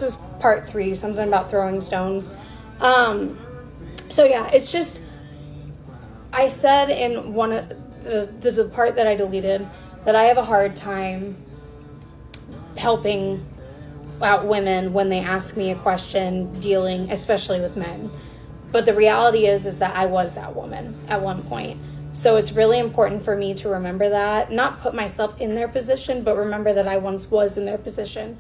This is part 3, something about throwing stones. So yeah, it's just, I said in one of the part that I deleted that I have a hard time helping out women when they ask me a question, dealing especially with men. But the reality is that I was that woman at one point. So it's really important for me to remember that, not put myself in their position, but remember that I once was in their position.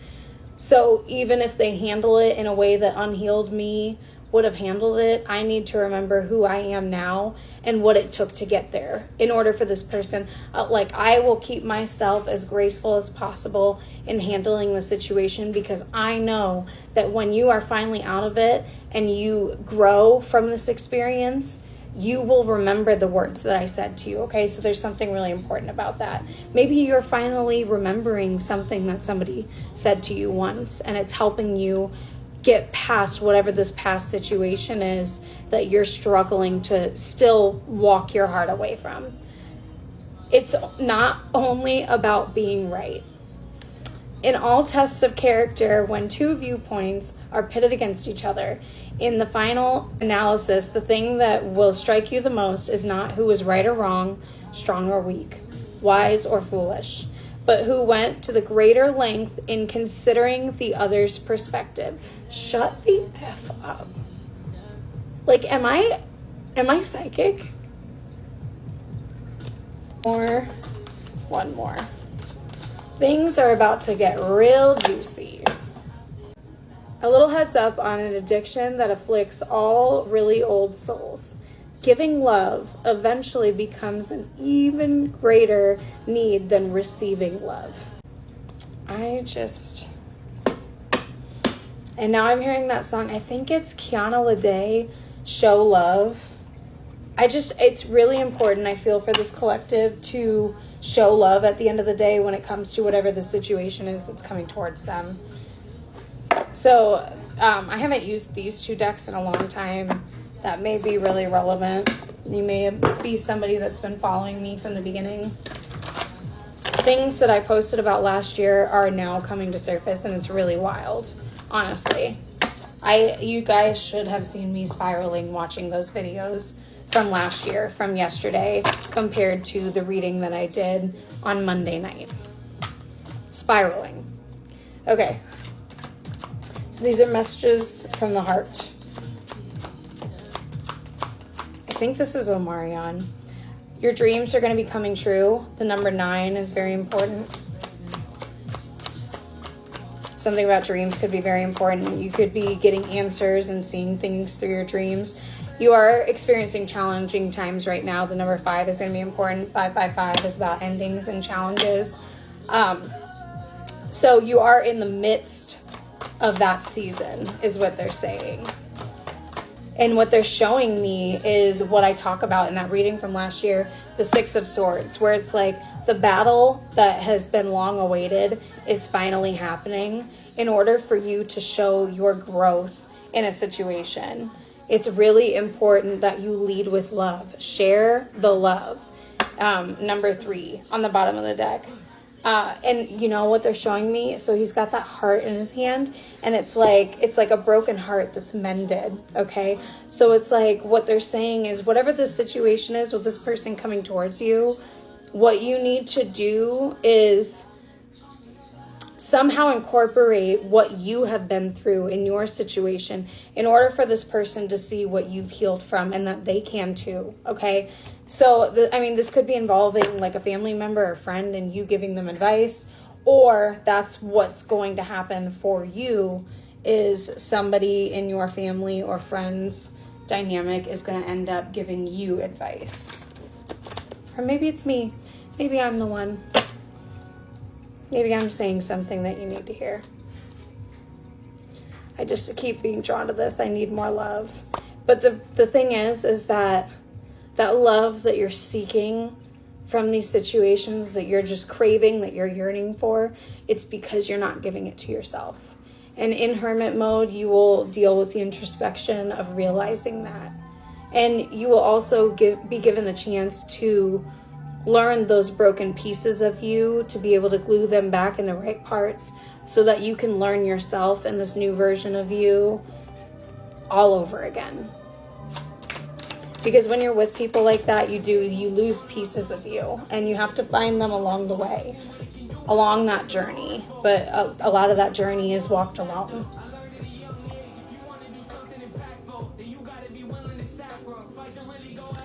So even if they handle it in a way that unhealed me would have handled it, I need to remember who I am now and what it took to get there in order for this person. I will keep myself as graceful as possible in handling the situation, because I know that when you are finally out of it and you grow from this experience, you will remember the words that I said to you, okay? So there's something really important about that. Maybe you're finally remembering something that somebody said to you once, and it's helping you get past whatever this past situation is that you're struggling to still walk your heart away from. It's not only about being right. In all tests of character, when two viewpoints are pitted against each other, in the final analysis, the thing that will strike you the most is not who is right or wrong, strong or weak, wise or foolish, but who went to the greater length in considering the other's perspective. Shut the F up. Am I psychic? One more. Things are about to get real juicy. A little heads up on an addiction that afflicts all really old souls. Giving love eventually becomes an even greater need than receiving love. And now I'm hearing that song. I think it's Kiana Lede, Show Love. It's really important, I feel, for this collective to show love at the end of the day when it comes to whatever the situation is that's coming towards them. So I haven't used these 2 decks in a long time. That may be really relevant. You may be somebody that's been following me from the beginning. Things that I posted about last year are now coming to surface, and it's really wild, honestly. You guys should have seen me spiraling watching those videos from last year, from yesterday, compared to the reading that I did on Monday night. Spiraling. Okay. So these are messages from the heart. I think this is Omarion. Your dreams are going to be coming true. The number 9 is very important. Something about dreams could be very important. You could be getting answers and seeing things through your dreams. You are experiencing challenging times right now. The number 5 is going to be important. 555 is about endings and challenges. So you are in the midst of that season, is what they're saying. And what they're showing me is what I talk about in that reading from last year, the 6 of Swords, where it's like the battle that has been long awaited is finally happening in order for you to show your growth in a situation. It's really important that you lead with love. Share the love. Number 3 on the bottom of the deck. And you know what they're showing me? So he's got that heart in his hand, and it's like a broken heart that's mended, okay? So it's like what they're saying is whatever the situation is with this person coming towards you, what you need to do is somehow incorporate what you have been through in your situation in order for this person to see what you've healed from, and that they can too, okay? So, this could be involving like a family member or friend and you giving them advice, or that's what's going to happen for you is somebody in your family or friends dynamic is going to end up giving you advice. Or maybe it's me. Maybe I'm the one. Maybe I'm saying something that you need to hear. I just keep being drawn to this. I need more love. But the thing is that love that you're seeking from these situations, that you're just craving, that you're yearning for, it's because you're not giving it to yourself. And in hermit mode, you will deal with the introspection of realizing that. And you will also be given the chance to learn those broken pieces of you, to be able to glue them back in the right parts so that you can learn yourself and this new version of you all over again. Because when you're with people like that, you lose pieces of you, and you have to find them along the way, along that journey. But a lot of that journey is walked alone.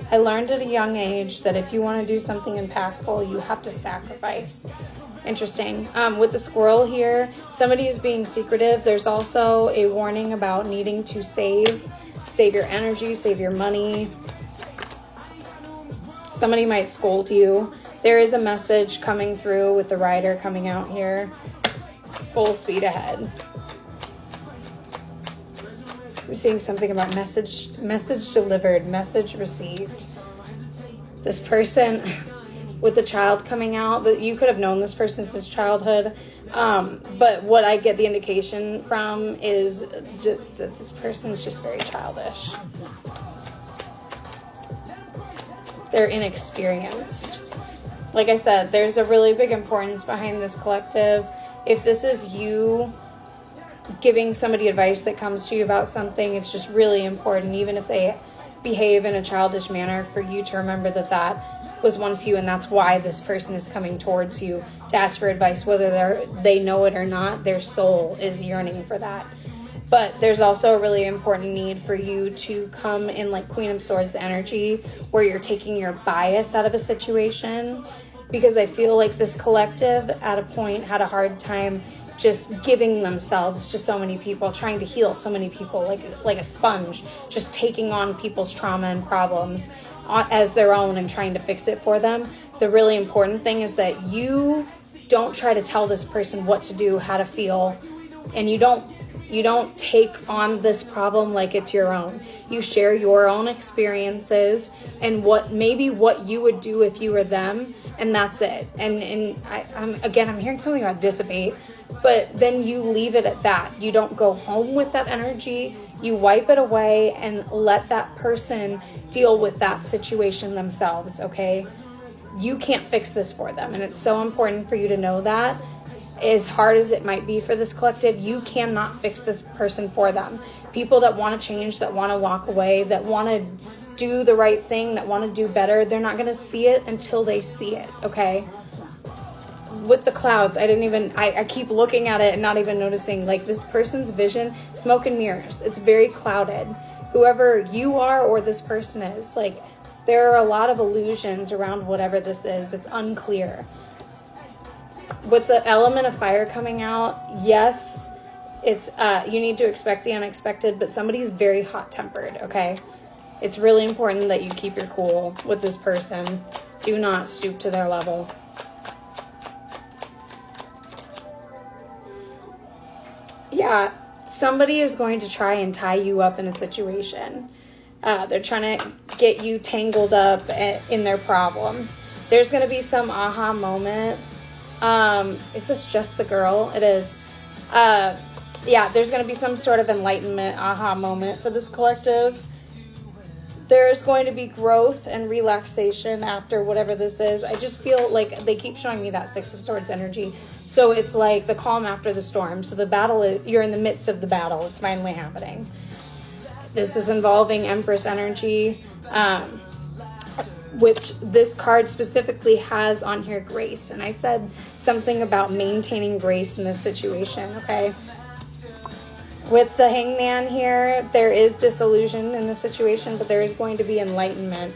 I learned at a young age that if you want to do something impactful, you have to sacrifice. Interesting. With the squirrel here, somebody is being secretive. There's also a warning about needing to save your energy, save your money. Somebody might scold you. There is a message coming through with the rider coming out here. Full speed ahead. I'm seeing something about message delivered, message received. This person with the child coming out, that you could have known this person since childhood. But what I get the indication from is that this person is just very childish. They're inexperienced. Like I said, there's a really big importance behind this collective. If this is you giving somebody advice that comes to you about something, it's just really important, even if they behave in a childish manner, for you to remember that that was once you, and that's why this person is coming towards you to ask for advice, whether they know it or not. Their soul is yearning for that. But there's also a really important need for you to come in like Queen of Swords energy, where you're taking your bias out of a situation, because I feel like this collective at a point had a hard time just giving themselves to so many people, trying to heal so many people, like a sponge, just taking on people's trauma and problems as their own and trying to fix it for them. The really important thing is that you don't try to tell this person what to do, how to feel, and you don't take on this problem like it's your own. You share your own experiences and what you would do if you were them, and that's it. And I'm hearing something about dissipate, but then you leave it at that. You don't go home with that energy. You wipe it away and let that person deal with that situation themselves, okay? You can't fix this for them, and it's so important for you to know that. As hard as it might be for this collective, you cannot fix this person for them. People that want to change, that want to walk away, that want to do the right thing, that want to do better, they're not going to see it until they see it, okay? With the clouds, I keep looking at it and not even noticing, like, this person's vision, smoke and mirrors. It's very clouded. Whoever you are or this person is, like, there are a lot of illusions around whatever this is. It's unclear. With the element of fire coming out, yes, it's you need to expect the unexpected, but somebody's very hot-tempered, okay? It's really important that you keep your cool with this person. Do not stoop to their level. Yeah, somebody is going to try and tie you up in a situation. They're trying to get you tangled up in their problems. There's going to be some aha moment. Is this just the girl? It is. Yeah, there's going to be some sort of enlightenment aha moment for this collective. There's going to be growth and relaxation after whatever this is. I just feel like they keep showing me that Six of Swords energy. So it's like the calm after the storm. So the battle, you're in the midst of the battle. It's finally happening. This is involving Empress energy, which this card specifically has on here grace. And I said something about maintaining grace in this situation, okay? With the Hangman here, there is disillusion in the situation, but there is going to be enlightenment,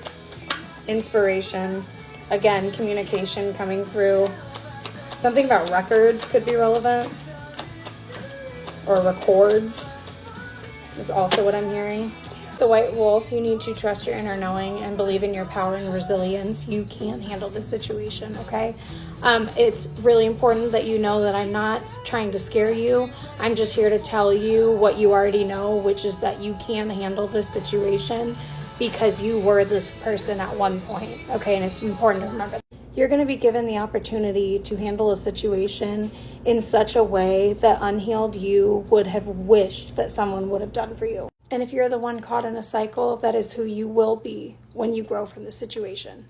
inspiration, again, communication coming through. Something about records could be relevant, or records is also what I'm hearing. The White Wolf, you need to trust your inner knowing and believe in your power and resilience. You can handle this situation, okay? It's really important that you know that I'm not trying to scare you. I'm just here to tell you what you already know, which is that you can handle this situation because you were this person at one point, okay? And it's important to remember. You're going to be given the opportunity to handle a situation in such a way that unhealed you would have wished that someone would have done for you. And if you're the one caught in a cycle, that is who you will be when you grow from the situation.